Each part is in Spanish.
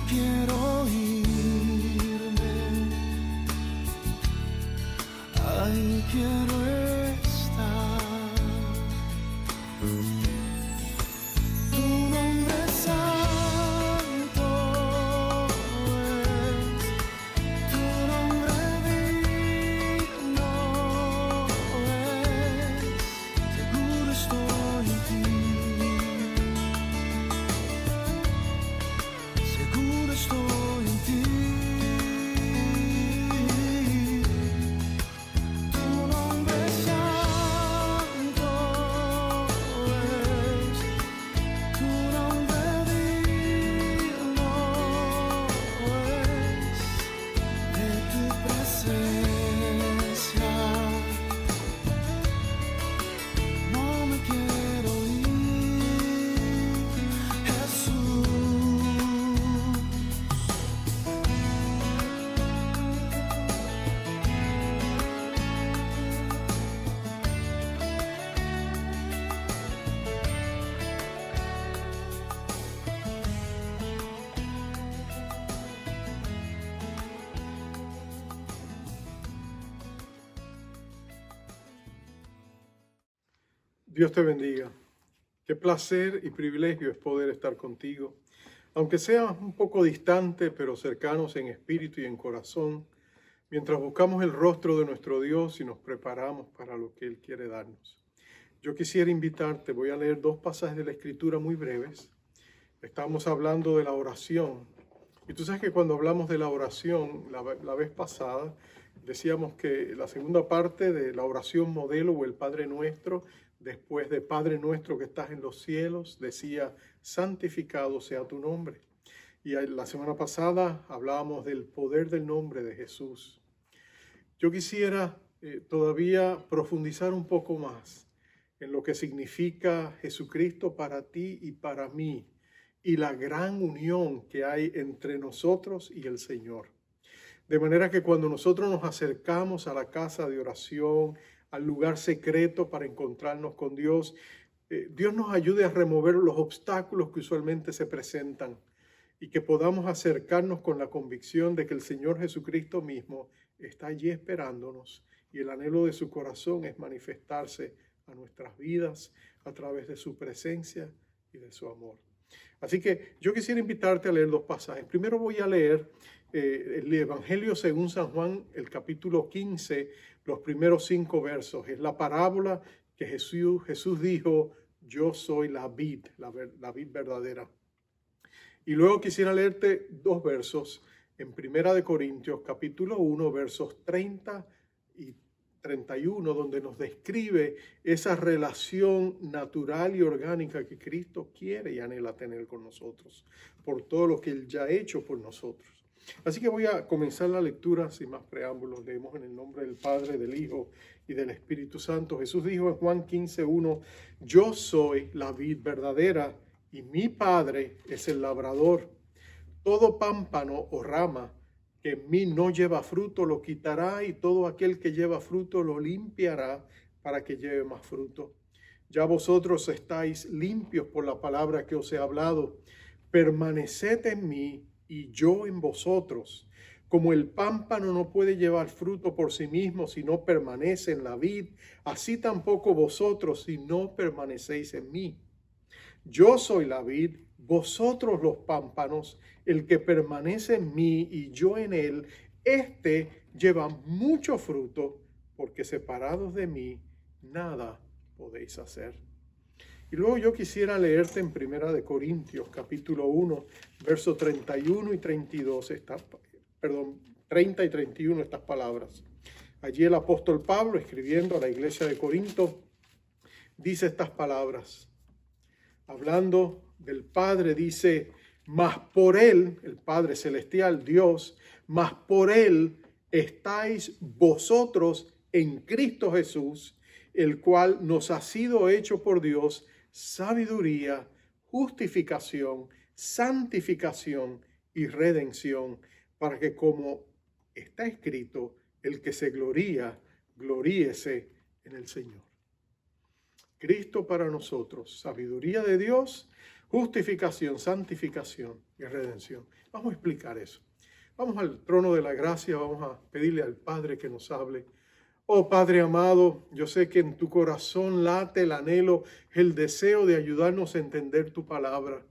quiero irme, ahí quiero estar. Tu nombre santo es, tu nombre digno es. Seguro estoy en ti, seguro estoy en ti. Tu nombre santo es, tu nombre digno es. De tu presencia no me quiero ir, Jesús. Dios te bendiga. Qué placer y privilegio es poder estar contigo. Aunque seas un poco distante, pero cercanos en espíritu y en corazón, mientras buscamos el rostro de nuestro Dios y nos preparamos para lo que Él quiere darnos. Yo quisiera invitarte, voy a leer 2 pasajes de la Escritura muy breves. Estamos hablando de la oración. Y tú sabes que cuando hablamos de la oración, la vez pasada, decíamos que la segunda parte de la oración modelo o el Padre Nuestro, después de Padre Nuestro que estás en los cielos, decía, santificado sea tu nombre. Y la semana pasada hablábamos del poder del nombre de Jesús. Yo quisiera todavía profundizar un poco más en lo que significa Jesucristo para ti y para mí, y la gran unión que hay entre nosotros y el Señor. De manera que cuando nosotros nos acercamos a la casa de oración, al lugar secreto para encontrarnos con Dios, Dios nos ayude a remover los obstáculos que usualmente se presentan y que podamos acercarnos con la convicción de que el Señor Jesucristo mismo está allí esperándonos y el anhelo de su corazón es manifestarse a nuestras vidas a través de su presencia y de su amor. Así que yo quisiera invitarte a leer 2 pasajes. Primero voy a leer el Evangelio según San Juan, el capítulo 15, los primeros 5 versos. Es la parábola que Jesús dijo, yo soy la vid verdadera. Y luego quisiera leerte 2 versos en Primera de Corintios, capítulo 1, versos 30 y 31, donde nos describe esa relación natural y orgánica que Cristo quiere y anhela tener con nosotros, por todo lo que Él ya ha hecho por nosotros. Así que voy a comenzar la lectura sin más preámbulos. Leemos en el nombre del Padre, del Hijo y del Espíritu Santo. Jesús dijo en Juan 15:1, yo soy la vid verdadera y mi Padre es el labrador. Todo pámpano o rama que en mí no lleva fruto lo quitará y todo aquel que lleva fruto lo limpiará para que lleve más fruto. Ya vosotros estáis limpios por la palabra que os he hablado. Permaneced en mí y yo en vosotros. Como el pámpano no puede llevar fruto por sí mismo si no permanece en la vid, así tampoco vosotros si no permanecéis en mí. Yo soy la vid, vosotros los pámpanos, el que permanece en mí y yo en él, éste lleva mucho fruto, porque separados de mí, nada podéis hacer. Y luego yo quisiera leerte en Primera de Corintios, capítulo 1, versos 31 y 32, 30 y 31 estas palabras. Allí el apóstol Pablo, escribiendo a la iglesia de Corinto, dice estas palabras. Hablando del Padre, dice, mas por Él, el Padre Celestial, Dios, mas por Él estáis vosotros en Cristo Jesús, el cual nos ha sido hecho por Dios sabiduría, justificación, santificación y redención, para que como está escrito, el que se gloría, gloríese en el Señor. Cristo para nosotros, sabiduría de Dios, justificación, santificación y redención. Vamos a explicar eso. Vamos al trono de la gracia, vamos a pedirle al Padre que nos hable. Oh Padre amado, yo sé que en tu corazón late el anhelo, el deseo de ayudarnos a entender tu palabra,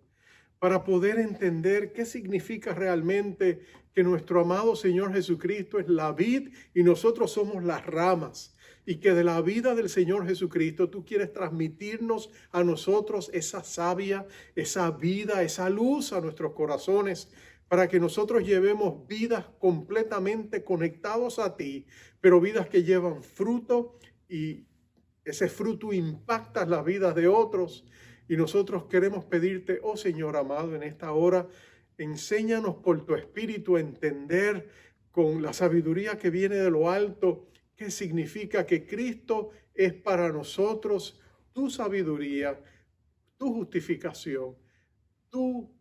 para poder entender qué significa realmente que nuestro amado Señor Jesucristo es la vid y nosotros somos las ramas, y que de la vida del Señor Jesucristo tú quieres transmitirnos a nosotros esa savia, esa vida, esa luz a nuestros corazones, para que nosotros llevemos vidas completamente conectados a ti, pero vidas que llevan fruto y ese fruto impacta las vidas de otros. Y nosotros queremos pedirte, oh Señor amado, en esta hora, enséñanos por tu Espíritu a entender con la sabiduría que viene de lo alto, qué significa que Cristo es para nosotros tu sabiduría, tu justificación, tu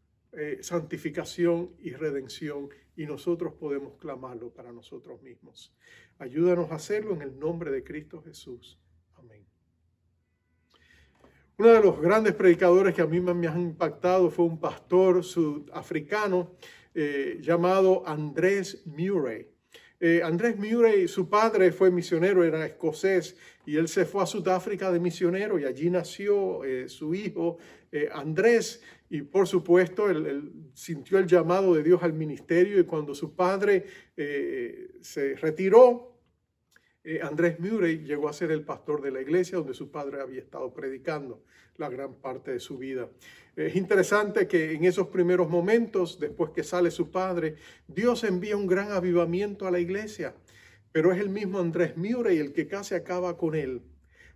santificación y redención, y nosotros podemos clamarlo para nosotros mismos. Ayúdanos a hacerlo en el nombre de Cristo Jesús. Amén. Uno de los grandes predicadores que a mí me han impactado fue un pastor sudafricano llamado Andrés Murray. Andrés Murray, su padre fue misionero, era escocés, y él se fue a Sudáfrica de misionero y allí nació su hijo Andrés. Y por supuesto, él sintió el llamado de Dios al ministerio, y cuando su padre se retiró, Andrés Murray llegó a ser el pastor de la iglesia donde su padre había estado predicando la gran parte de su vida. Es interesante que en esos primeros momentos, después que sale su padre, Dios envía un gran avivamiento a la iglesia, pero es el mismo Andrés Murray el que casi acaba con él,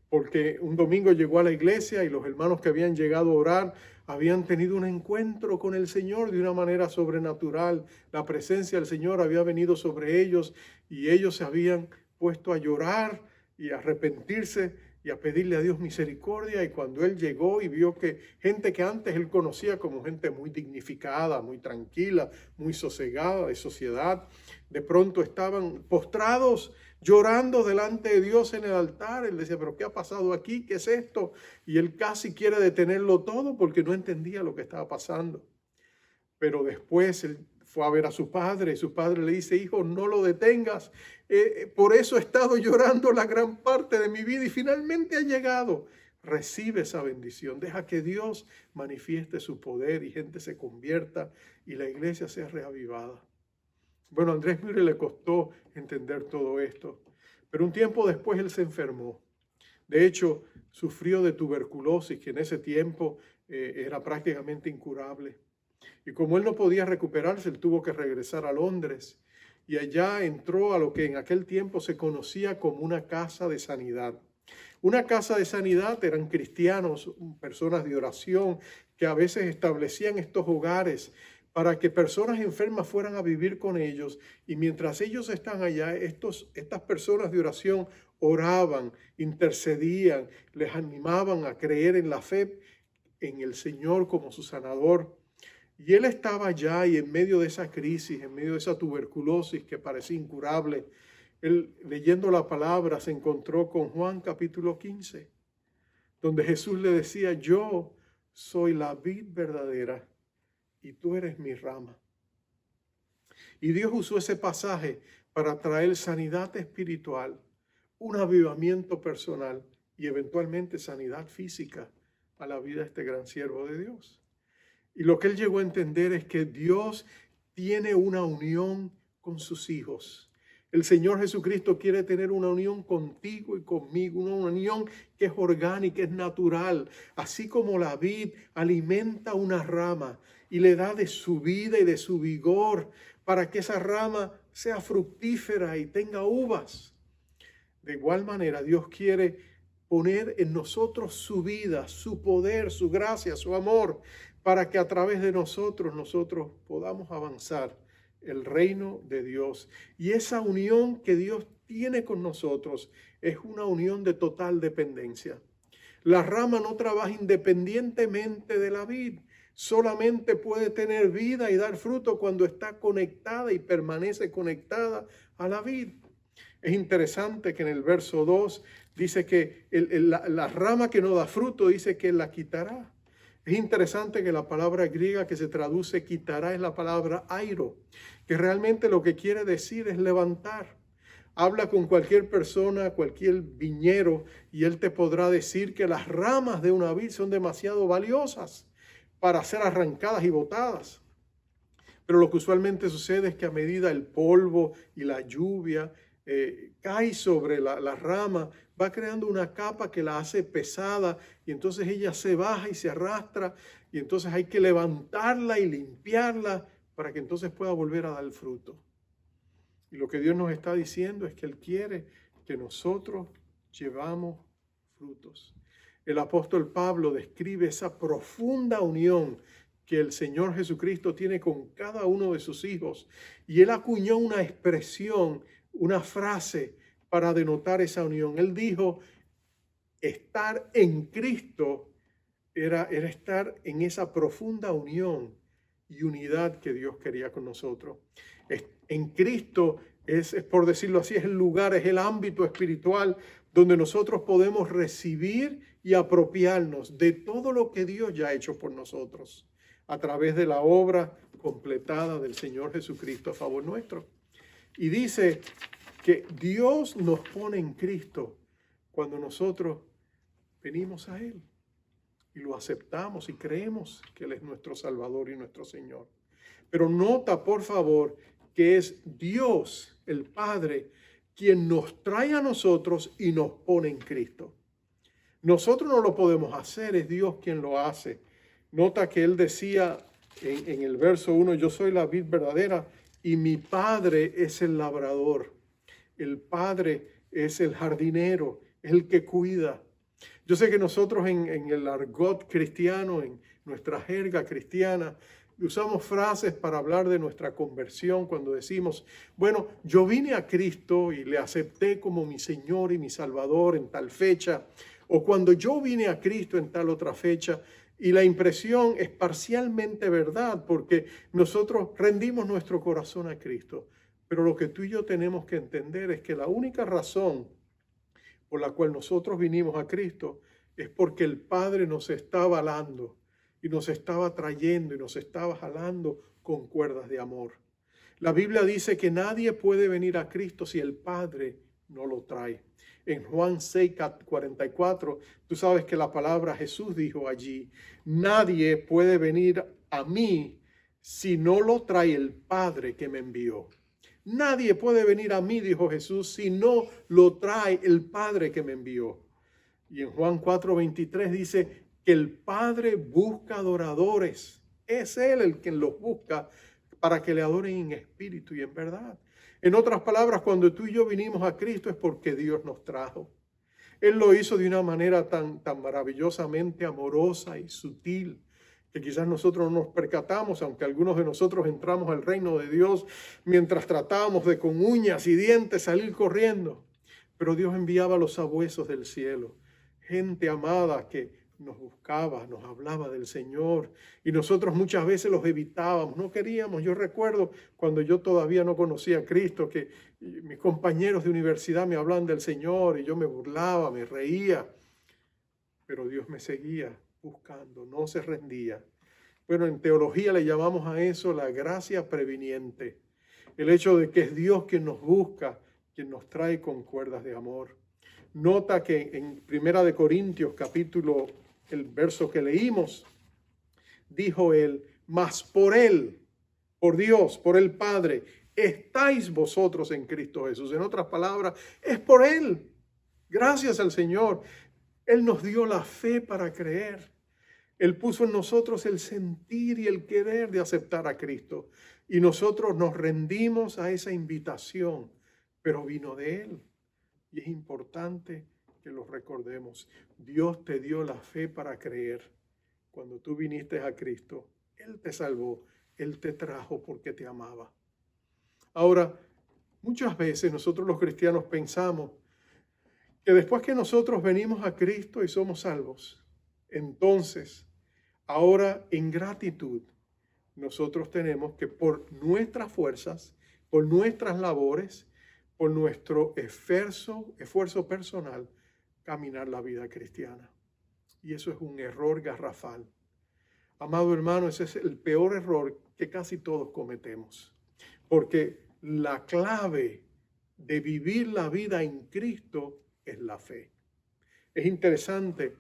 porque un domingo llegó a la iglesia y los hermanos que habían llegado a orar habían tenido un encuentro con el Señor de una manera sobrenatural. La presencia del Señor había venido sobre ellos y ellos se habían puesto a llorar y a arrepentirse y a pedirle a Dios misericordia. Y cuando él llegó y vio que gente que antes él conocía como gente muy dignificada, muy tranquila, muy sosegada de sociedad, de pronto estaban postrados llorando delante de Dios en el altar. Él decía, pero ¿qué ha pasado aquí? ¿Qué es esto? Y él casi quiere detenerlo todo porque no entendía lo que estaba pasando. Pero después él fue a ver a su padre y su padre le dice, hijo, no lo detengas. Por eso he estado llorando la gran parte de mi vida y finalmente ha llegado. Recibe esa bendición. Deja que Dios manifieste su poder y gente se convierta y la iglesia sea reavivada. Bueno, a Andrés Murray le costó entender todo esto, pero un tiempo después él se enfermó. De hecho, sufrió de tuberculosis, que en ese tiempo era prácticamente incurable. Y como él no podía recuperarse, él tuvo que regresar a Londres. Y allá entró a lo que en aquel tiempo se conocía como una casa de sanidad. Una casa de sanidad eran cristianos, personas de oración, que a veces establecían estos hogares para que personas enfermas fueran a vivir con ellos. Y mientras ellos están allá, estas personas de oración oraban, intercedían, les animaban a creer en la fe en el Señor como su sanador. Y él estaba allá y en medio de esa crisis, en medio de esa tuberculosis que parecía incurable, él leyendo la palabra se encontró con Juan capítulo 15, donde Jesús le decía, yo soy la vid verdadera y tú eres mi rama. Y Dios usó ese pasaje para traer sanidad espiritual, un avivamiento personal y eventualmente sanidad física a la vida de este gran siervo de Dios. Y lo que él llegó a entender es que Dios tiene una unión con sus hijos. El Señor Jesucristo quiere tener una unión contigo y conmigo, una unión que es orgánica, es natural. Así como la vid alimenta una rama y le da de su vida y de su vigor para que esa rama sea fructífera y tenga uvas. De igual manera, Dios quiere poner en nosotros su vida, su poder, su gracia, su amor, para que a través de nosotros podamos avanzar el reino de Dios. Y esa unión que Dios tiene con nosotros es una unión de total dependencia. La rama no trabaja independientemente de la vid, solamente puede tener vida y dar fruto cuando está conectada y permanece conectada a la vid. Es interesante que en el verso 2 dice que la rama que no da fruto dice que la quitará. Es interesante que la palabra griega que se traduce quitará es la palabra airo, que realmente lo que quiere decir es levantar. Habla con cualquier persona, cualquier viñero, y él te podrá decir que las ramas de una vid son demasiado valiosas para ser arrancadas y botadas. Pero lo que usualmente sucede es que a medida el polvo y la lluvia cae sobre la rama, va creando una capa que la hace pesada y entonces ella se baja y se arrastra y entonces hay que levantarla y limpiarla para que entonces pueda volver a dar fruto. Y lo que Dios nos está diciendo es que Él quiere que nosotros llevamos frutos. El apóstol Pablo describe esa profunda unión que el Señor Jesucristo tiene con cada uno de sus hijos. Y Él acuñó una expresión, una frase para denotar esa unión. Él dijo, estar en Cristo era estar en esa profunda unión y unidad que Dios quería con nosotros. En Cristo es por decirlo así, es el lugar, es el ámbito espiritual donde nosotros podemos recibir y apropiarnos de todo lo que Dios ya ha hecho por nosotros a través de la obra completada del Señor Jesucristo a favor nuestro. Y dice que Dios nos pone en Cristo cuando nosotros venimos a Él y lo aceptamos y creemos que Él es nuestro Salvador y nuestro Señor. Pero nota, por favor, que es Dios, el Padre, quien nos trae a nosotros y nos pone en Cristo. Nosotros no lo podemos hacer, es Dios quien lo hace. Nota que Él decía en el verso 1, yo soy la vid verdadera y mi Padre es el labrador. El Padre es el jardinero, es el que cuida. Yo sé que nosotros en el argot cristiano, en nuestra jerga cristiana, usamos frases para hablar de nuestra conversión cuando decimos, bueno, yo vine a Cristo y le acepté como mi Señor y mi Salvador en tal fecha, o cuando yo vine a Cristo en tal otra fecha, y la impresión es parcialmente verdad porque nosotros rendimos nuestro corazón a Cristo. Pero lo que tú y yo tenemos que entender es que la única razón por la cual nosotros vinimos a Cristo es porque el Padre nos está avalando y nos estaba trayendo y nos estaba jalando con cuerdas de amor. La Biblia dice que nadie puede venir a Cristo si el Padre no lo trae. En Juan 6:44, tú sabes que la palabra Jesús dijo allí, nadie puede venir a mí si no lo trae el Padre que me envió. Nadie puede venir a mí, dijo Jesús, si no lo trae el Padre que me envió. Y en Juan 4:23 dice que el Padre busca adoradores. Es Él el quien los busca para que le adoren en espíritu y en verdad. En otras palabras, cuando tú y yo vinimos a Cristo es porque Dios nos trajo. Él lo hizo de una manera tan maravillosamente amorosa y sutil que quizás nosotros no nos percatamos, aunque algunos de nosotros entramos al reino de Dios mientras tratábamos de con uñas y dientes salir corriendo. Pero Dios enviaba a los sabuesos del cielo, gente amada que nos buscaba, nos hablaba del Señor y nosotros muchas veces los evitábamos, no queríamos. Yo recuerdo cuando yo todavía no conocía a Cristo que mis compañeros de universidad me hablaban del Señor y yo me burlaba, me reía, pero Dios me seguía buscando, no se rendía. Bueno, en teología le llamamos a eso la gracia previniente, el hecho de que es Dios quien nos busca, quien nos trae con cuerdas de amor. Nota que en 1 Corintios capítulo, el verso que leímos, dijo él, mas por Él, por Dios, por el Padre, estáis vosotros en Cristo Jesús. En otras palabras, es por Él. Gracias al Señor. Él nos dio la fe para creer. Él puso en nosotros el sentir y el querer de aceptar a Cristo. Y nosotros nos rendimos a esa invitación, pero vino de Él. Y es importante que lo recordemos. Dios te dio la fe para creer. Cuando tú viniste a Cristo, Él te salvó, Él te trajo porque te amaba. Ahora, muchas veces nosotros los cristianos pensamos que después que nosotros venimos a Cristo y somos salvos, entonces, ahora en gratitud, nosotros tenemos que por nuestras fuerzas, por nuestras labores, por nuestro esfuerzo personal, caminar la vida cristiana. Y eso es un error garrafal. Amado hermano, ese es el peor error que casi todos cometemos. Porque la clave de vivir la vida en Cristo es la fe. Es interesante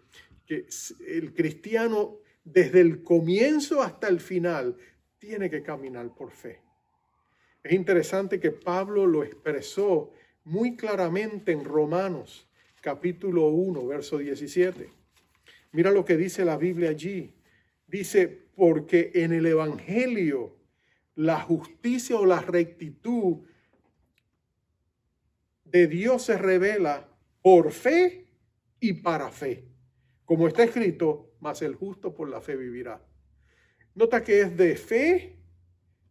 que el cristiano desde el comienzo hasta el final tiene que caminar por fe. Es interesante que Pablo lo expresó muy claramente en Romanos capítulo 1, verso 17. Mira lo que dice la Biblia allí. Dice, porque en el Evangelio la justicia o la rectitud de Dios se revela por fe y para fe. Como está escrito, mas el justo por la fe vivirá. Nota que es de fe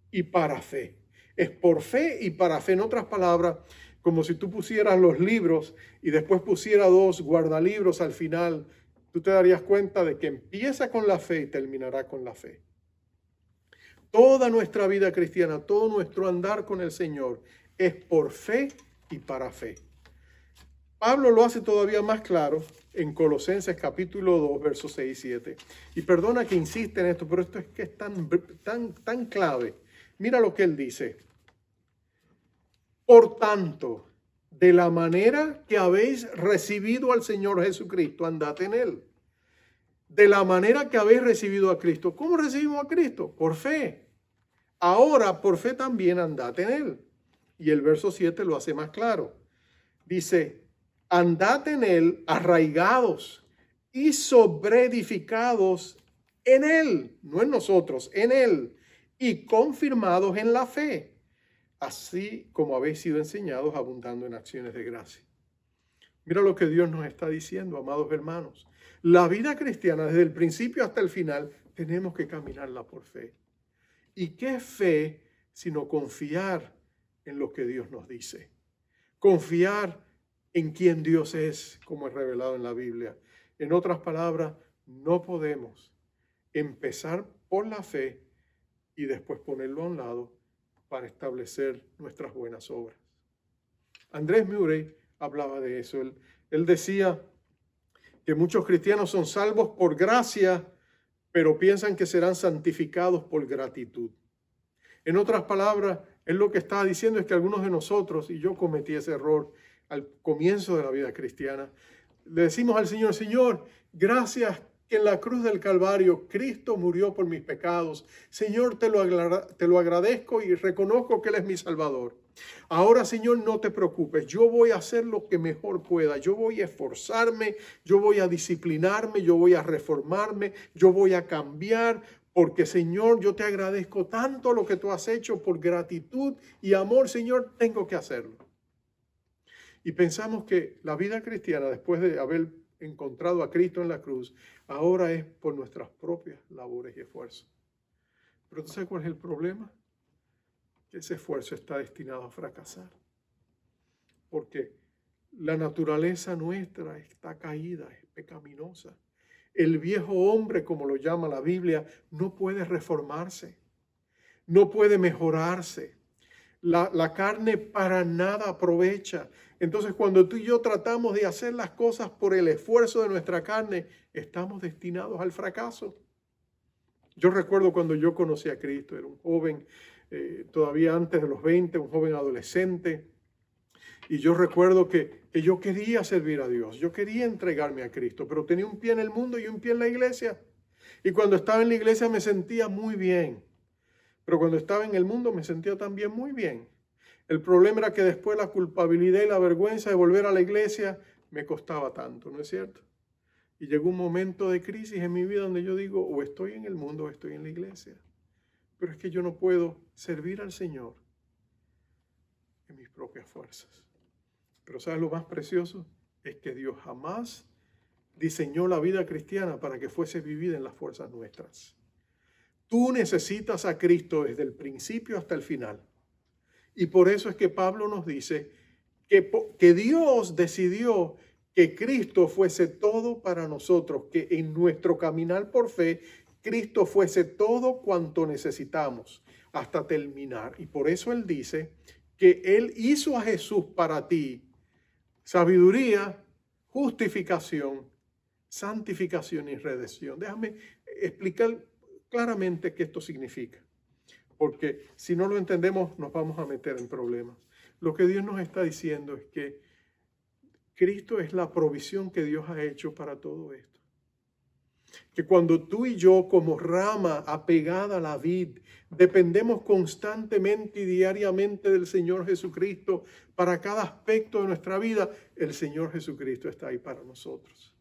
y para fe. Es por fe y para fe. En otras palabras, como si tú pusieras los libros y después pusieras 2 guardalibros al final, tú te darías cuenta de que empieza con la fe y terminará con la fe. Toda nuestra vida cristiana, todo nuestro andar con el Señor es por fe y para fe. Pablo lo hace todavía más claro en Colosenses capítulo 2, versos 6 y 7. Y perdona que insiste en esto, pero esto es que es tan clave. Mira lo que él dice. Por tanto, de la manera que habéis recibido al Señor Jesucristo, andad en él. De la manera que habéis recibido a Cristo. ¿Cómo recibimos a Cristo? Por fe. Ahora, por fe también andad en él. Y el verso 7 lo hace más claro. Dice, andad en él arraigados y sobreedificados en él, no en nosotros, en él, y confirmados en la fe, así como habéis sido enseñados, abundando en acciones de gracia. Mira lo que Dios nos está diciendo, amados hermanos. La vida cristiana, desde el principio hasta el final, tenemos que caminarla por fe. ¿Y qué fe sino confiar en lo que Dios nos dice? Confiar en quién Dios es, como es revelado en la Biblia. En otras palabras, no podemos empezar por la fe y después ponerlo a un lado para establecer nuestras buenas obras. Andrés Murray hablaba de eso. Él decía que muchos cristianos son salvos por gracia, pero piensan que serán santificados por gratitud. En otras palabras, él lo que estaba diciendo es que algunos de nosotros, y yo cometí ese error al comienzo de la vida cristiana, le decimos al Señor, Señor, gracias que en la cruz del Calvario Cristo murió por mis pecados. Señor, te lo agradezco y reconozco que Él es mi Salvador. Ahora, Señor, no te preocupes, yo voy a hacer lo que mejor pueda, yo voy a esforzarme, yo voy a disciplinarme, yo voy a reformarme, yo voy a cambiar, porque Señor, yo te agradezco tanto lo que tú has hecho por gratitud y amor, Señor, tengo que hacerlo. Y pensamos que la vida cristiana, después de haber encontrado a Cristo en la cruz, ahora es por nuestras propias labores y esfuerzos. Pero ¿tú sabes cuál es el problema? Ese esfuerzo está destinado a fracasar. Porque la naturaleza nuestra está caída, es pecaminosa. El viejo hombre, como lo llama la Biblia, no puede reformarse, no puede mejorarse. La carne para nada aprovecha. Entonces, cuando tú y yo tratamos de hacer las cosas por el esfuerzo de nuestra carne, estamos destinados al fracaso. Yo recuerdo cuando yo conocí a Cristo, era un joven, todavía antes de los 20, un joven adolescente. Y yo recuerdo que yo quería servir a Dios, yo quería entregarme a Cristo, pero tenía un pie en el mundo y un pie en la iglesia. Y cuando estaba en la iglesia me sentía muy bien, pero cuando estaba en el mundo me sentía también muy bien. El problema era que después la culpabilidad y la vergüenza de volver a la iglesia me costaba tanto, ¿no es cierto? Y llegó un momento de crisis en mi vida donde yo digo, o estoy en el mundo o estoy en la iglesia. Pero es que yo no puedo servir al Señor en mis propias fuerzas. Pero ¿sabes lo más precioso? Es que Dios jamás diseñó la vida cristiana para que fuese vivida en las fuerzas nuestras. Tú necesitas a Cristo desde el principio hasta el final. Y por eso es que Pablo nos dice que Dios decidió que Cristo fuese todo para nosotros, que en nuestro caminar por fe, Cristo fuese todo cuanto necesitamos hasta terminar. Y por eso Él dice que Él hizo a Jesús para ti sabiduría, justificación, santificación y redención. Déjame explicar claramente qué esto significa, porque si no lo entendemos nos vamos a meter en problemas. Lo que Dios nos está diciendo es que Cristo es la provisión que Dios ha hecho para todo esto. Que cuando tú y yo, como rama apegada a la vid, dependemos constantemente y diariamente del Señor Jesucristo para cada aspecto de nuestra vida, el Señor Jesucristo está ahí para nosotros.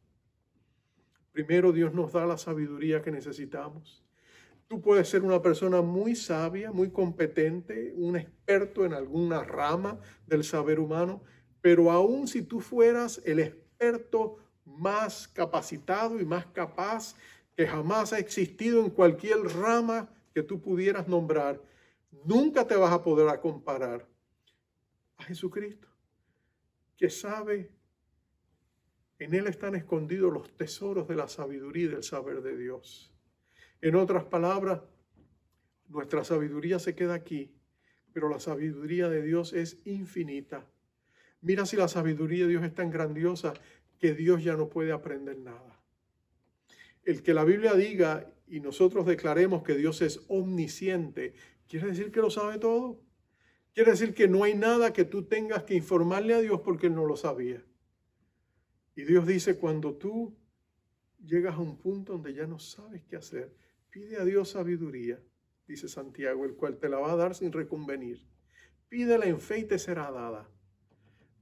Primero, Dios nos da la sabiduría que necesitamos. Tú puedes ser una persona muy sabia, muy competente, un experto en alguna rama del saber humano, pero aun si tú fueras el experto más capacitado y más capaz que jamás ha existido en cualquier rama que tú pudieras nombrar, nunca te vas a poder comparar a Jesucristo, que sabe, en Él están escondidos los tesoros de la sabiduría y del saber de Dios. En otras palabras, nuestra sabiduría se queda aquí, pero la sabiduría de Dios es infinita. Mira si la sabiduría de Dios es tan grandiosa que Dios ya no puede aprender nada. El que la Biblia diga y nosotros declaremos que Dios es omnisciente, ¿quiere decir que lo sabe todo? Quiere decir que no hay nada que tú tengas que informarle a Dios porque Él no lo sabía. Y Dios dice, cuando tú llegas a un punto donde ya no sabes qué hacer, pide a Dios sabiduría, dice Santiago, el cual te la va a dar sin reconvenir. Pídela en fe y te será dada.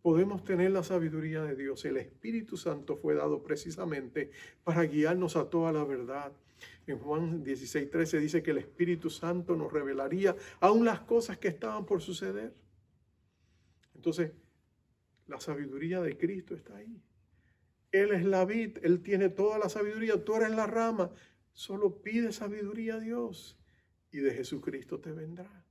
Podemos tener la sabiduría de Dios. El Espíritu Santo fue dado precisamente para guiarnos a toda la verdad. En Juan 16:13 dice que el Espíritu Santo nos revelaría aún las cosas que estaban por suceder. Entonces, la sabiduría de Cristo está ahí. Él es la vid, Él tiene toda la sabiduría, tú eres la rama. Solo pide sabiduría a Dios y de Jesucristo te vendrá.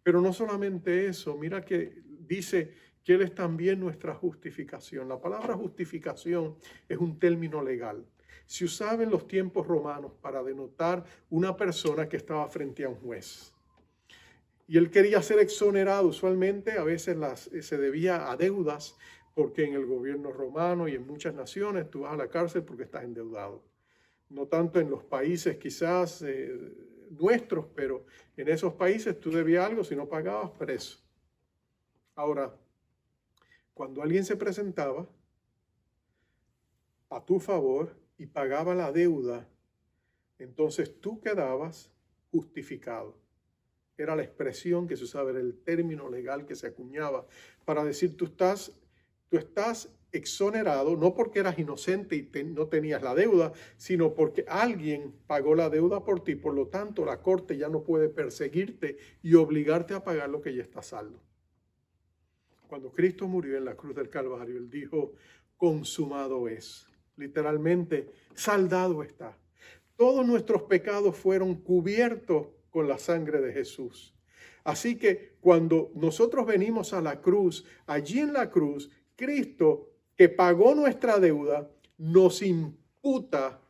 Pero no solamente eso, mira que dice que Él es también nuestra justificación. La palabra justificación es un término legal. Se usaba en los tiempos romanos para denotar una persona que estaba frente a un juez. Y él quería ser exonerado. Usualmente a veces se debía a deudas, porque en el gobierno romano y en muchas naciones tú vas a la cárcel porque estás endeudado. No tanto en los países quizás nuestros, pero en esos países tú debías algo, si no pagabas, preso. Ahora, cuando alguien se presentaba a tu favor y pagaba la deuda, entonces tú quedabas justificado. Era la expresión que se usaba, era el término legal que se acuñaba para decir tú estás exonerado, no porque eras inocente y no tenías la deuda, sino porque alguien pagó la deuda por ti. Por lo tanto, la corte ya no puede perseguirte y obligarte a pagar lo que ya está saldo. Cuando Cristo murió en la cruz del Calvario, Él dijo, consumado es. Literalmente, saldado está. Todos nuestros pecados fueron cubiertos con la sangre de Jesús. Así que cuando nosotros venimos a la cruz, allí en la cruz, Cristo, que pagó nuestra deuda, nos imputa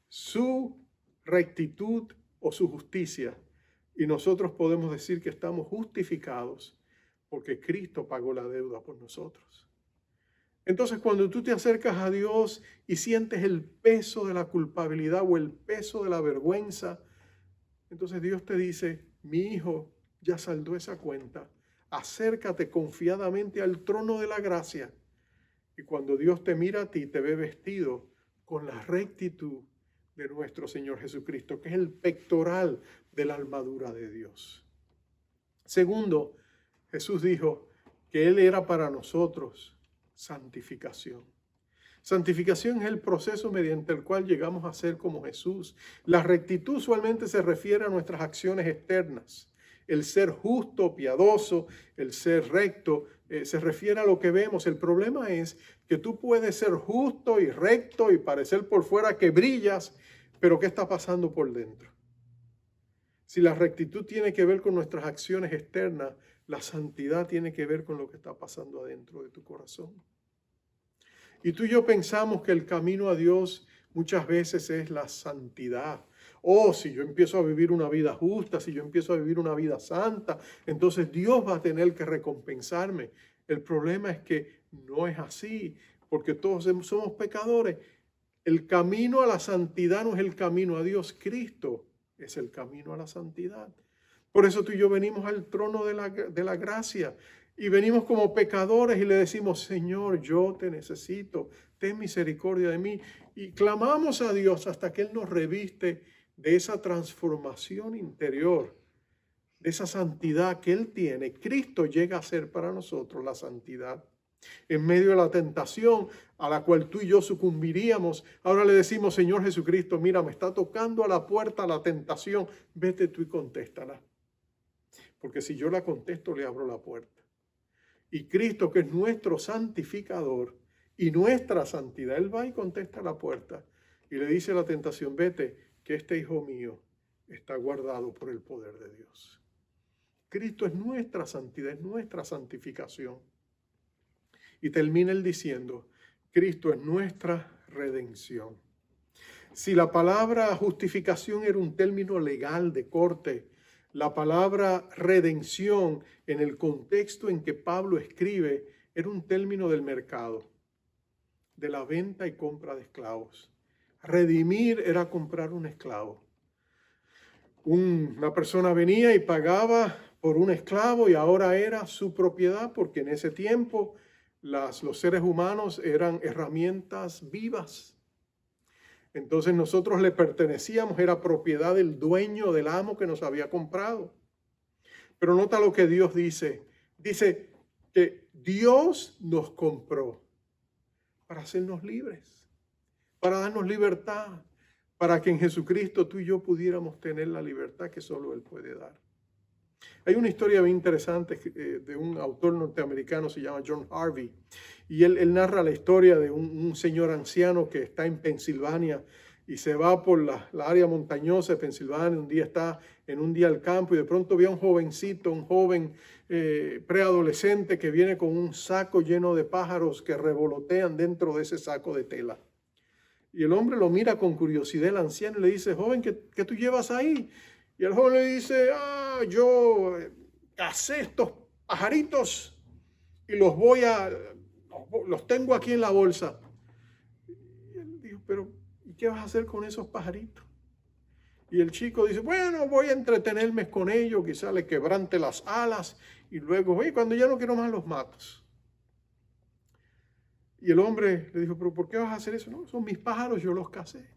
su rectitud o su justicia. Y nosotros podemos decir que estamos justificados porque Cristo pagó la deuda por nosotros. Entonces, cuando tú te acercas a Dios y sientes el peso de la culpabilidad o el peso de la vergüenza, entonces Dios te dice, mi hijo ya saldó esa cuenta. Acércate confiadamente al trono de la gracia. Y cuando Dios te mira a ti, te ve vestido con la rectitud de nuestro Señor Jesucristo, que es el pectoral de la armadura de Dios. Segundo, Jesús dijo que Él era para nosotros santificación. Santificación es el proceso mediante el cual llegamos a ser como Jesús. La rectitud usualmente se refiere a nuestras acciones externas. El ser justo, piadoso, el ser recto, se refiere a lo que vemos. El problema es que tú puedes ser justo y recto y parecer por fuera que brillas, pero ¿qué está pasando por dentro? Si la rectitud tiene que ver con nuestras acciones externas, la santidad tiene que ver con lo que está pasando adentro de tu corazón. Y tú y yo pensamos que el camino a Dios muchas veces es la santidad. Oh, si yo empiezo a vivir una vida justa, si yo empiezo a vivir una vida santa, entonces Dios va a tener que recompensarme. El problema es que no es así, porque todos somos pecadores. El camino a la santidad no es el camino a Dios. Cristo es el camino a la santidad. Por eso tú y yo venimos al trono de la gracia y venimos como pecadores y le decimos, Señor, yo te necesito, ten misericordia de mí. Y clamamos a Dios hasta que Él nos reviste de esa transformación interior, de esa santidad que Él tiene. Cristo llega a ser para nosotros la santidad. En medio de la tentación a la cual tú y yo sucumbiríamos, ahora le decimos, Señor Jesucristo, mira, me está tocando a la puerta la tentación, vete tú y contéstala. Porque si yo la contesto, le abro la puerta. Y Cristo, que es nuestro santificador y nuestra santidad, Él va y contesta la puerta y le dice a la tentación, vete, que este hijo mío está guardado por el poder de Dios. Cristo es nuestra santidad, es nuestra santificación. Y termina Él diciendo, Cristo es nuestra redención. Si la palabra justificación era un término legal de corte, la palabra redención en el contexto en que Pablo escribe era un término del mercado, de la venta y compra de esclavos. Redimir era comprar un esclavo. Una persona venía y pagaba por un esclavo y ahora era su propiedad porque en ese tiempo los seres humanos eran herramientas vivas. Entonces nosotros le pertenecíamos, era propiedad del dueño, del amo que nos había comprado. Pero nota lo que Dios dice. Dice que Dios nos compró para hacernos libres, para darnos libertad, para que en Jesucristo tú y yo pudiéramos tener la libertad que solo Él puede dar. Hay una historia bien interesante de un autor norteamericano, se llama John Harvey, y él narra la historia de un señor anciano que está en Pensilvania y se va por la área montañosa de Pensilvania. Un día está en un día al campo y de pronto ve a un jovencito, un joven preadolescente que viene con un saco lleno de pájaros que revolotean dentro de ese saco de tela. Y el hombre lo mira con curiosidad, el anciano, y le dice, joven, ¿qué tú llevas ahí? Y el joven le dice, yo cacé estos pajaritos y los tengo aquí en la bolsa. Y él dijo, pero ¿y qué vas a hacer con esos pajaritos? Y el chico dice, bueno, voy a entretenerme con ellos, quizá le quebrante las alas y luego, cuando ya no quiero más los matos. Y el hombre le dijo, pero ¿por qué vas a hacer eso? No, son mis pájaros, yo los casé.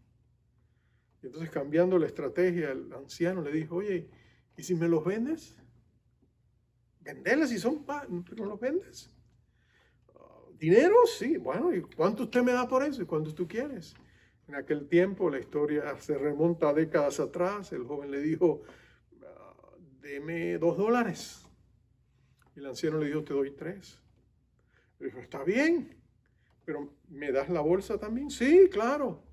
Y entonces, cambiando la estrategia, el anciano le dijo, oye, ¿y si me los vendes? Venderles si son pájaros, ¿no los vendes? ¿Dinero? Sí, bueno, ¿y cuánto usted me da por eso? ¿Y cuánto tú quieres? En aquel tiempo, la historia se remonta a décadas atrás, el joven le dijo, deme $2. Y el anciano le dijo, te doy 3. Le dijo, está bien, pero ¿me das la bolsa también? Sí, claro.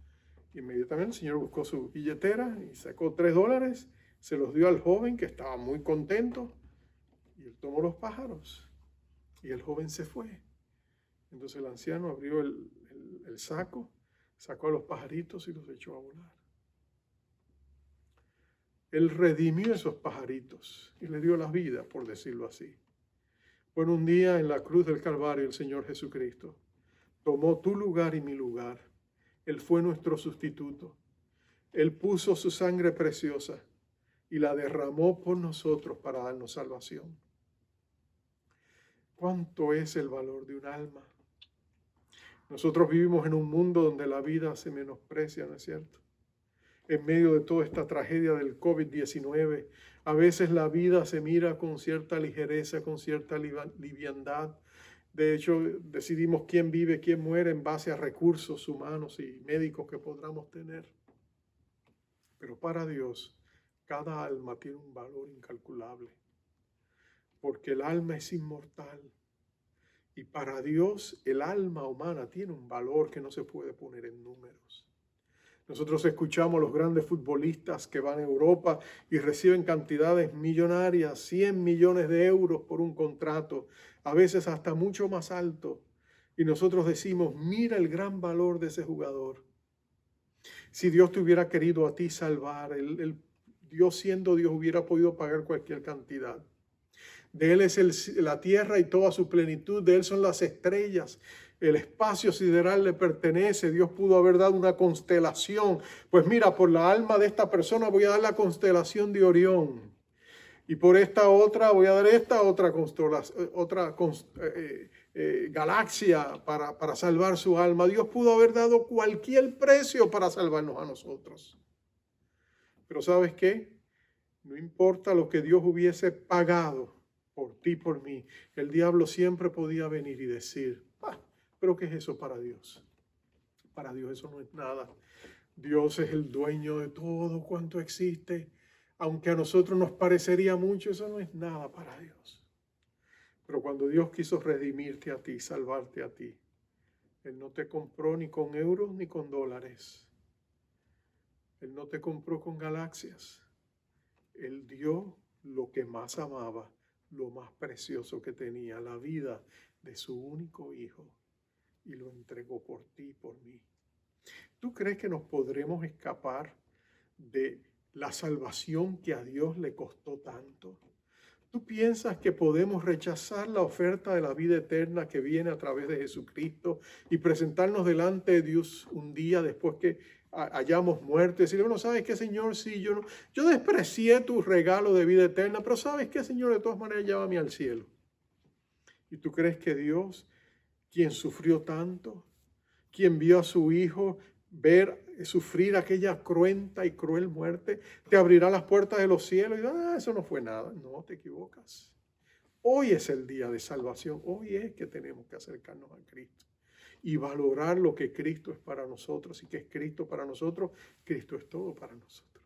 Inmediatamente el señor buscó su billetera y sacó $3, se los dio al joven que estaba muy contento y él tomó los pájaros y el joven se fue. Entonces el anciano abrió el saco, sacó a los pajaritos y los echó a volar. Él redimió esos pajaritos y le dio la vida, por decirlo así. Bueno, un día en la cruz del Calvario el Señor Jesucristo tomó tu lugar y mi lugar. Él fue nuestro sustituto. Él puso su sangre preciosa y la derramó por nosotros para darnos salvación. ¿Cuánto es el valor de un alma? Nosotros vivimos en un mundo donde la vida se menosprecia, ¿no es cierto? En medio de toda esta tragedia del COVID-19, a veces la vida se mira con cierta ligereza, con cierta liviandad. De hecho, decidimos quién vive, quién muere en base a recursos humanos y médicos que podamos tener. Pero para Dios, cada alma tiene un valor incalculable, porque el alma es inmortal. Y para Dios, el alma humana tiene un valor que no se puede poner en números. Nosotros escuchamos a los grandes futbolistas que van a Europa y reciben cantidades millonarias, 100 millones de euros por un contrato, a veces hasta mucho más alto. Y nosotros decimos, mira el gran valor de ese jugador. Si Dios te hubiera querido a ti salvar, Dios siendo Dios hubiera podido pagar cualquier cantidad. De Él es la tierra y toda su plenitud, de Él son las estrellas. el espacio sideral le pertenece. Dios pudo haber dado una constelación. Pues mira, por la alma de esta persona voy a dar la constelación de Orión. Y por esta otra voy a dar esta otra constelación, galaxia para salvar su alma. Dios pudo haber dado cualquier precio para salvarnos a nosotros. Pero ¿sabes qué? No importa lo que Dios hubiese pagado por ti, por mí. El diablo siempre podía venir y decir, ¿pero qué es eso para Dios? Para Dios eso no es nada. Dios es el dueño de todo cuanto existe. Aunque a nosotros nos parecería mucho, eso no es nada para Dios. Pero cuando Dios quiso redimirte a ti, salvarte a ti, Él no te compró ni con euros ni con dólares. Él no te compró con galaxias. Él dio lo que más amaba, lo más precioso que tenía, la vida de su único hijo, y lo entregó por ti y por mí. ¿Tú crees que nos podremos escapar de la salvación que a Dios le costó tanto? ¿Tú piensas que podemos rechazar la oferta de la vida eterna que viene a través de Jesucristo y presentarnos delante de Dios un día después que hayamos muerto y decirle, bueno, ¿sabes qué, Señor? Sí, yo desprecié tu regalo de vida eterna, pero ¿sabes qué, Señor? De todas maneras, llévame al cielo. ¿Y tú crees que Dios, quien sufrió tanto, quien vio a su Hijo sufrir aquella cruenta y cruel muerte, te abrirá las puertas de los cielos y eso no fue nada? No, te equivocas. Hoy es el día de salvación. Hoy es que tenemos que acercarnos a Cristo y valorar lo que Cristo es para nosotros. Y que es Cristo para nosotros, Cristo es todo para nosotros.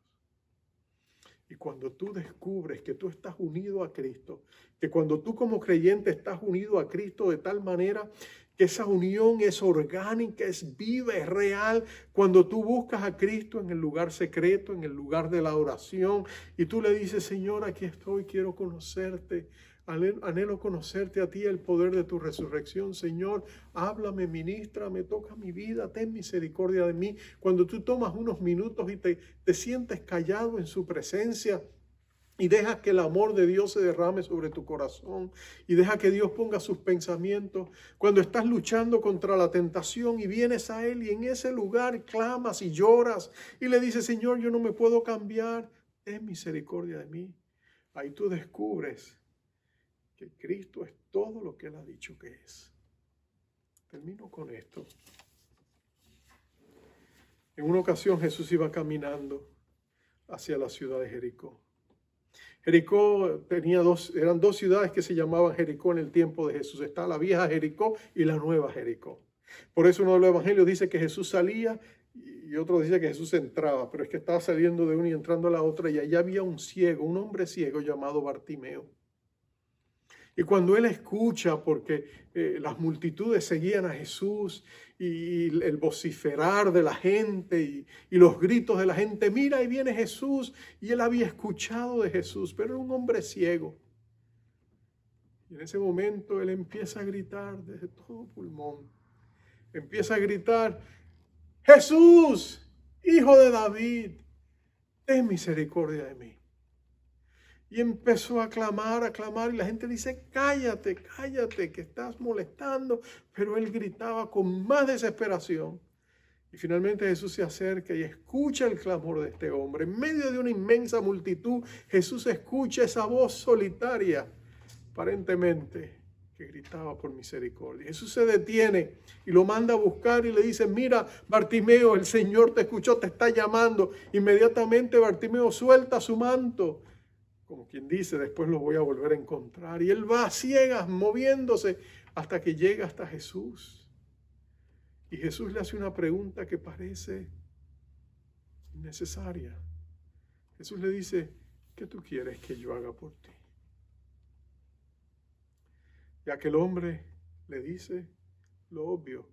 Y cuando tú descubres que tú estás unido a Cristo, que cuando tú como creyente estás unido a Cristo de tal manera que esa unión es orgánica, es viva, es real, cuando tú buscas a Cristo en el lugar secreto, en el lugar de la oración, y tú le dices, Señor, aquí estoy, quiero conocerte, anhelo conocerte a ti, el poder de tu resurrección. Señor, háblame, ministrame, toca mi vida, ten misericordia de mí. Cuando tú tomas unos minutos y te sientes callado en su presencia y dejas que el amor de Dios se derrame sobre tu corazón y deja que Dios ponga sus pensamientos, cuando estás luchando contra la tentación y vienes a Él y en ese lugar clamas y lloras y le dices, Señor, yo no me puedo cambiar, ten misericordia de mí. Ahí tú descubres que Cristo es todo lo que Él ha dicho que es. Termino con esto. En una ocasión Jesús iba caminando hacia la ciudad de Jericó. Jericó eran dos ciudades que se llamaban Jericó en el tiempo de Jesús. Está la vieja Jericó y la nueva Jericó. Por eso uno de los evangelios dice que Jesús salía y otro dice que Jesús entraba, pero es que estaba saliendo de una y entrando a la otra, y allá había un ciego, un hombre ciego llamado Bartimeo. Y cuando él escucha, porque las multitudes seguían a Jesús y el vociferar de la gente y los gritos de la gente, mira, ahí viene Jesús. Y él había escuchado de Jesús, pero era un hombre ciego. Y en ese momento él empieza a gritar desde todo pulmón. Empieza a gritar, Jesús, Hijo de David, ten misericordia de mí. Y empezó a clamar, y la gente dice, cállate, cállate, que estás molestando. Pero él gritaba con más desesperación. Y finalmente Jesús se acerca y escucha el clamor de este hombre. En medio de una inmensa multitud, Jesús escucha esa voz solitaria, aparentemente, que gritaba por misericordia. Jesús se detiene y lo manda a buscar y le dice, mira, Bartimeo, el Señor te escuchó, te está llamando. Inmediatamente Bartimeo suelta su manto, como quien dice, después lo voy a volver a encontrar. Y él va a ciegas, moviéndose, hasta que llega hasta Jesús. Y Jesús le hace una pregunta que parece innecesaria. Jesús le dice, ¿qué tú quieres que yo haga por ti? Y aquel hombre le dice lo obvio,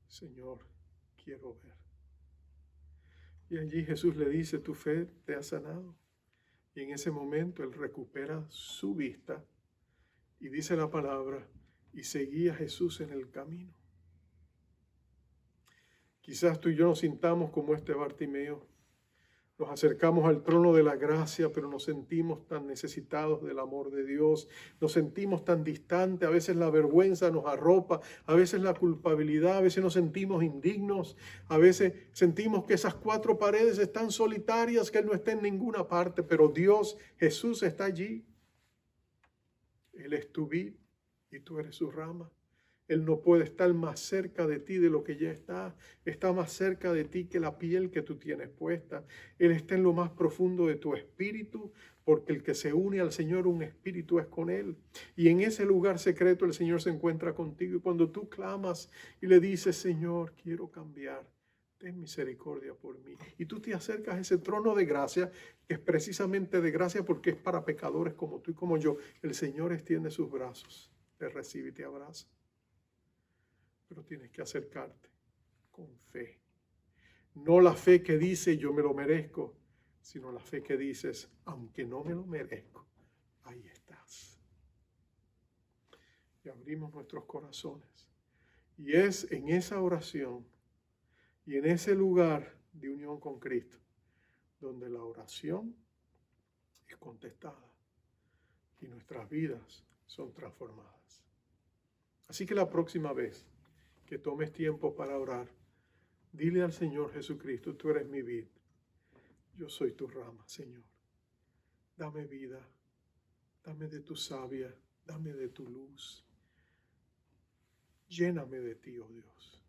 Señor, quiero ver. Y allí Jesús le dice, tu fe te ha sanado. Y en ese momento él recupera su vista y dice la palabra, y seguía a Jesús en el camino. Quizás tú y yo nos sintamos como este Bartimeo, Nos acercamos al trono de la gracia, pero nos sentimos tan necesitados del amor de Dios. Nos sentimos tan distantes. A veces la vergüenza nos arropa, a veces la culpabilidad, a veces nos sentimos indignos. A veces sentimos que esas cuatro paredes están solitarias, que Él no está en ninguna parte, pero Dios, Jesús está allí. Él es tu vid y tú eres su rama. Él no puede estar más cerca de ti de lo que ya está. Está más cerca de ti que la piel que tú tienes puesta. Él está en lo más profundo de tu espíritu, porque el que se une al Señor, un espíritu es con Él. Y en ese lugar secreto el Señor se encuentra contigo. Y cuando tú clamas y le dices, Señor, quiero cambiar, ten misericordia por mí. Y tú te acercas a ese trono de gracia, que es precisamente de gracia porque es para pecadores como tú y como yo. El Señor extiende sus brazos, te recibe y te abraza. Pero tienes que acercarte con fe. No la fe que dice yo me lo merezco, sino la fe que dices, aunque no me lo merezco, ahí estás. Y abrimos nuestros corazones. Y es en esa oración y en ese lugar de unión con Cristo donde la oración es contestada y nuestras vidas son transformadas. Así que la próxima vez que tomes tiempo para orar, dile al Señor Jesucristo, tú eres mi vid, yo soy tu rama, Señor. Dame vida, dame de tu savia, dame de tu luz. Lléname de ti, oh Dios,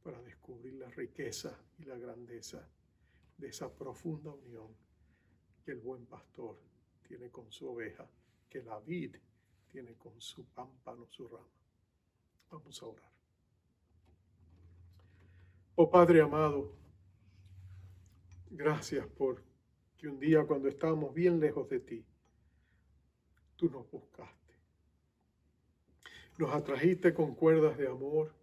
para descubrir la riqueza y la grandeza de esa profunda unión que el buen pastor tiene con su oveja, que la vid tiene con su pámpano, su rama. Vamos a orar. Oh Padre amado, gracias por que un día cuando estábamos bien lejos de ti, tú nos buscaste. Nos atrajiste con cuerdas de amor,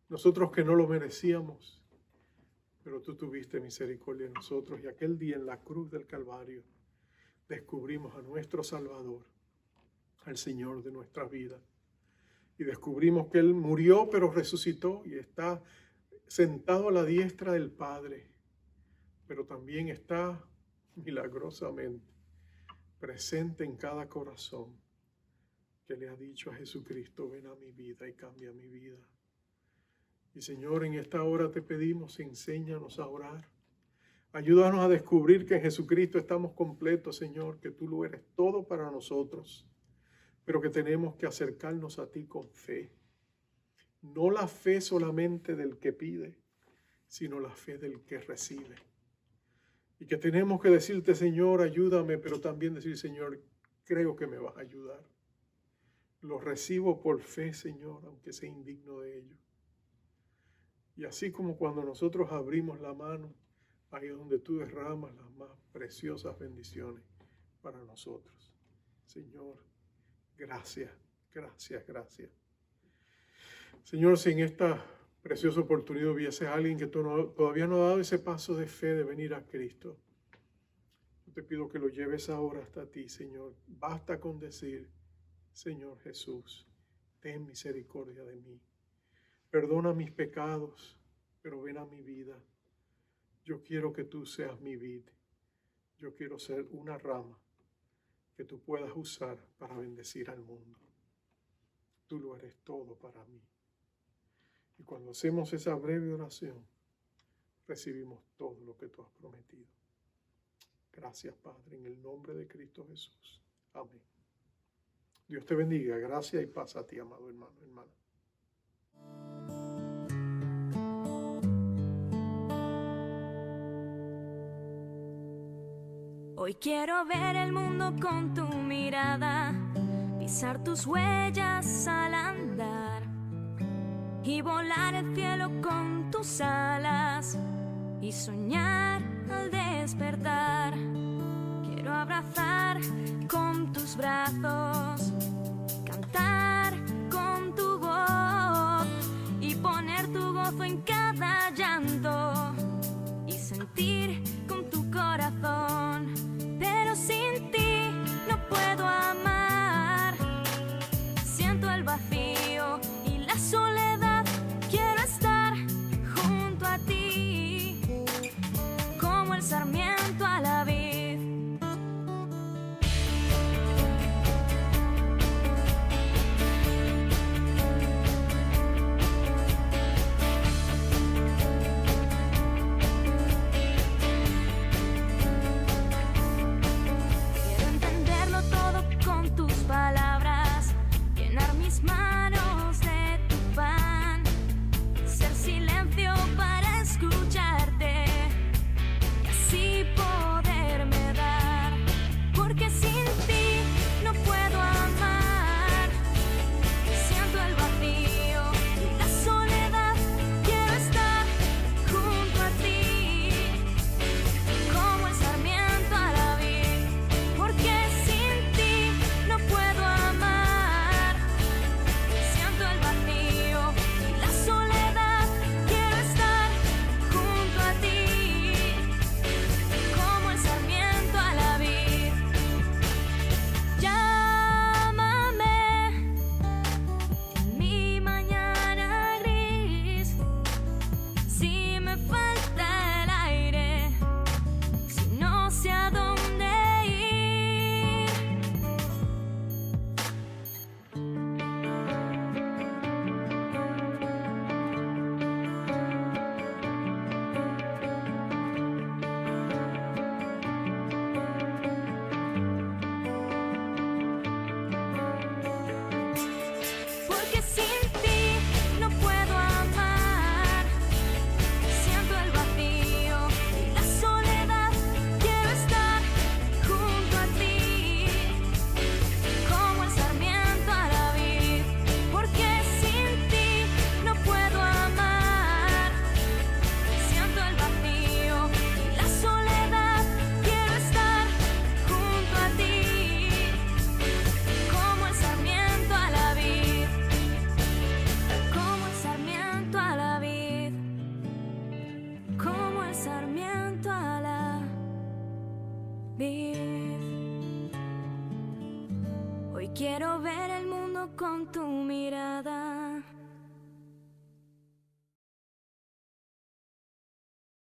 nosotros que no lo merecíamos, pero tú tuviste misericordia de nosotros y aquel día en la cruz del Calvario descubrimos a nuestro Salvador, al Señor de nuestra vida. Y descubrimos que Él murió pero resucitó y está sentado a la diestra del Padre, pero también está milagrosamente presente en cada corazón que le ha dicho a Jesucristo, ven a mi vida y cambia mi vida. Y Señor, en esta hora te pedimos, enséñanos a orar. Ayúdanos a descubrir que en Jesucristo estamos completos, Señor, que tú lo eres todo para nosotros, pero que tenemos que acercarnos a ti con fe. No la fe solamente del que pide, sino la fe del que recibe. Y que tenemos que decirte, Señor, ayúdame, pero también decir, Señor, creo que me vas a ayudar. Lo recibo por fe, Señor, aunque sea indigno de ello. Y así como cuando nosotros abrimos la mano, ahí es donde tú derramas las más preciosas bendiciones para nosotros. Señor, gracias, gracias, gracias. Señor, si en esta preciosa oportunidad hubiese alguien que todavía no ha dado ese paso de fe de venir a Cristo, yo te pido que lo lleves ahora hasta ti, Señor. Basta con decir, Señor Jesús, ten misericordia de mí. Perdona mis pecados, pero ven a mi vida. Yo quiero que tú seas mi vid. Yo quiero ser una rama que tú puedas usar para bendecir al mundo. Tú lo eres todo para mí. Y cuando hacemos esa breve oración, recibimos todo lo que tú has prometido. Gracias, Padre, en el nombre de Cristo Jesús. Amén. Dios te bendiga. Gracias y paz a ti, amado hermano, hermana. Hoy quiero ver el mundo con tu mirada, pisar tus huellas al andar y volar el cielo con tus alas y soñar al despertar. Quiero abrazar con tus brazos, cantar con tu voz y poner tu gozo en cada llanto y sentir con tu corazón. Pero sin ti no puedo amar. Siento el vacío y la soledad. Quiero estar junto a ti, como el sarmiento Hoy quiero ver el mundo con tu mirada.